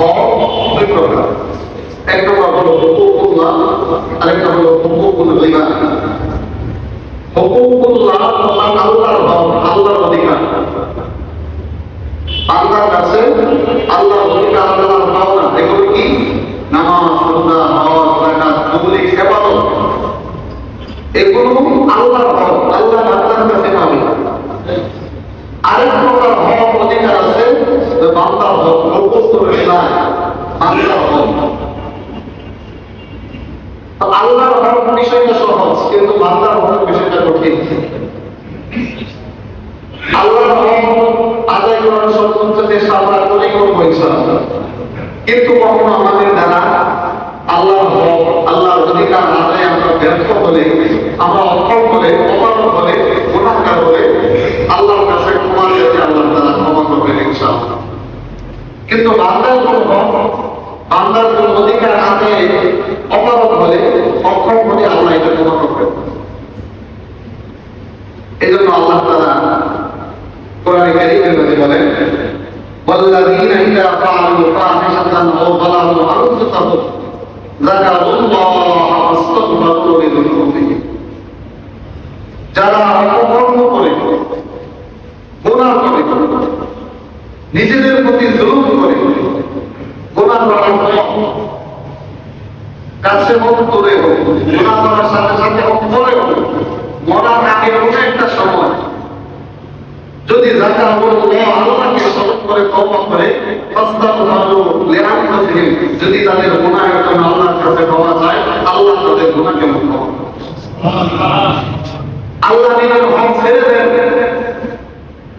হক দুই প্রকার, এক নম্বর হলো হুকুকুল্লাহ, আরেকটা হলো হুকুকুল ইবাদ। হুকুকুল্লাহ আল্লাহর হক, আল্লাহর অধিকার। বান্দার কাছে আল্লাহর অধিকার, আল্লাহর পাওনা, এগুলো কি? নামাজ, রোজা, হজ, যাকাত, এগুলি ইবাদত। এগুলো আল্লাহর হক, আল্লাহ বান্দার কাছে পাবে। আরেক প্রকার হক অধিকার আছে, বান্দার হক, হুকুকুল ইবাদ, বান্দার হক। আল্লাহর হক বিষয়টা সহজ, কিন্তু বান্দার হক বিষয়টা কঠিন। আল্লাহর হক আদায় করার সর্বোচ্চ চেষ্টা আমরা করি, করবো ইনশাআল্লাহ। কিন্তু কখনো আমাদের দ্বারা আল্লাহর হক, আল্লাহর অধিকার আদায় আমরা ব্যর্থ হলে, আমরা অক্ষম হলে, অপারগ হলে, গুনাহগার হলে আল্লাহর কাছে ক্ষমা চেয়ে আল্লাহ তাআলা ক্ষমা করবেন ইনশাআল্লাহ। কিন্তু বান্দার কোন হক, বান্দার কোন অধিকার আদায়ে অপারগ হলে, অক্ষম হলে আল্লাহ এটা ক্ষমা করবেন। এই জন্য আল্লাহ তাআলা কোরআনে কারীমের মধ্যে বলেন, ওয়াল্লাযীনা ইযা ফাআলু ফাহিশাতান আও যালামু আনফুসাহুম যাকারুল্লাহা ফাস্তাগফিরু লিযুনুবিহিম। যারা অপকর্ম করে, গুনাহ করে, নিজেদের প্রতি জুলুম করে, গুনাহ করার কাছে হোক, দূরে হোক, গুনাহ করার সাথে সাথে হোক, পরে হোক, মরার আগে কোনো একটা সময় যদি যাকারুল্লাহ, আল্লাহকে স্মরণ করে, তওবা করে, ফাস্তাগফিরু লিআনফুসিহিম, যদি তাদের গুনাহের জন্য আল্লাহর কাছে ক্ষমা চায়, আল্লাহ তাদের গুনাহকে মাফ করেন। আল্লাহ নিজের হক ছেড়ে দেন,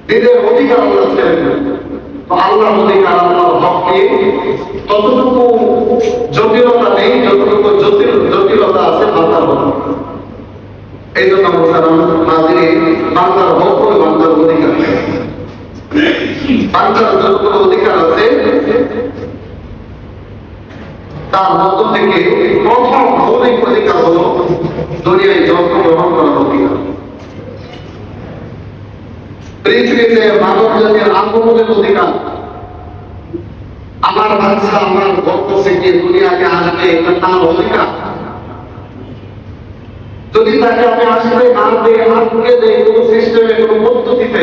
নিজের অধিকার আল্লাহ ছেড়ে দেন। তো আল্লাহর অধিকার, আল্লাহর হককে ততটুকু জটিলতা নেই যতটুকু জটিলতা আছে বান্দার হক। এই জন্য বান্দার হক ও বান্দার অধিকার, বান্দার যতটুকু অধিকার আছে তার মধ্য থেকে প্রথম মৌলিক অধিকার হলো দুনিয়ায় জন্মগ্রহণ করার অধিকার। পৃথিবীতে মানব জাতির আগমনের অধিকার। আমার বাচ্চা আমার গর্ভ থেকে দুনিয়াকে আসবে, এটা তার অধিকার। যদি তাকে আমি আসলে না দিয়ে, না ঢুকে দেয়, কোন সিস্টেমে, কোন পদ্ধতিতে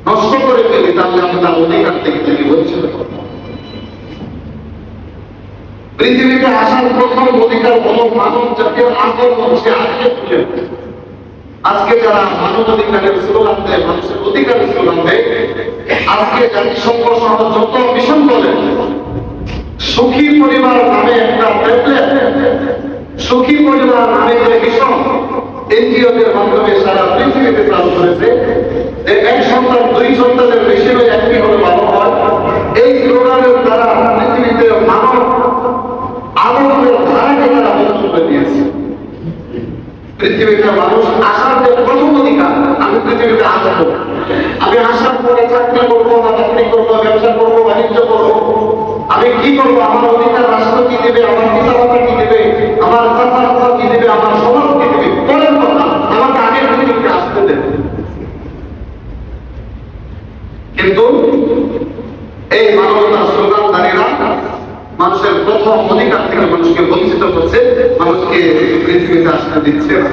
নষ্ট করে ফেলি, তাহলে আমি তার অধিকার থেকে তাকে বঞ্চিত করব। পৃথিবীতে আসার প্রথম অধিকার হলো মানব জাতির আগমন, সে আজকে তুলে। আজকে যারা মানব অধিকারের স্লোগান দেয়, মানুষের অধিকারের স্লোগান দেয়, আজকে জাতিসংঘ সহ যত মিশন বলে, সুখী পরিবার নামে একটা প্যাম্পলেট, সুখী পরিবার নামে যে মিশন এনজিওদের মাধ্যমে সারা পৃথিবীতে চালু করেছে, যে এক সন্তান, দুই সন্তানের বেশি হয়ে একটি হলে ভালো হয়, এই স্লোগানের দ্বারা পৃথিবীতে মানব আগমনের ধারাকে তারা বন্ধ করে দিয়েছে। পৃথিবীতে মানুষ আসার যে প্রথম অধিকার, আমি পৃথিবীতে আসবো, আমি আসার পরে চাকরি করবো না চাকরি করবো, ব্যবসা করবো, বাণিজ্য করবো, আমি কি করবো, আমার অধিকার রাষ্ট্র কি দেবে, আমার পিতামাতা কি দেবে, আমার চাচা কি দেবে, আমার সমাজ কি দেবে, পরের কথা, আমাকে আগে পৃথিবীতে আসতে দেবে। কিন্তু এই মানবতার স্লোগানধারীরা মানুষের প্রথম অধিকার থেকে মানুষকে বঞ্চিত করছে, মানুষকে পৃথিবীতে আসতে দিচ্ছে না।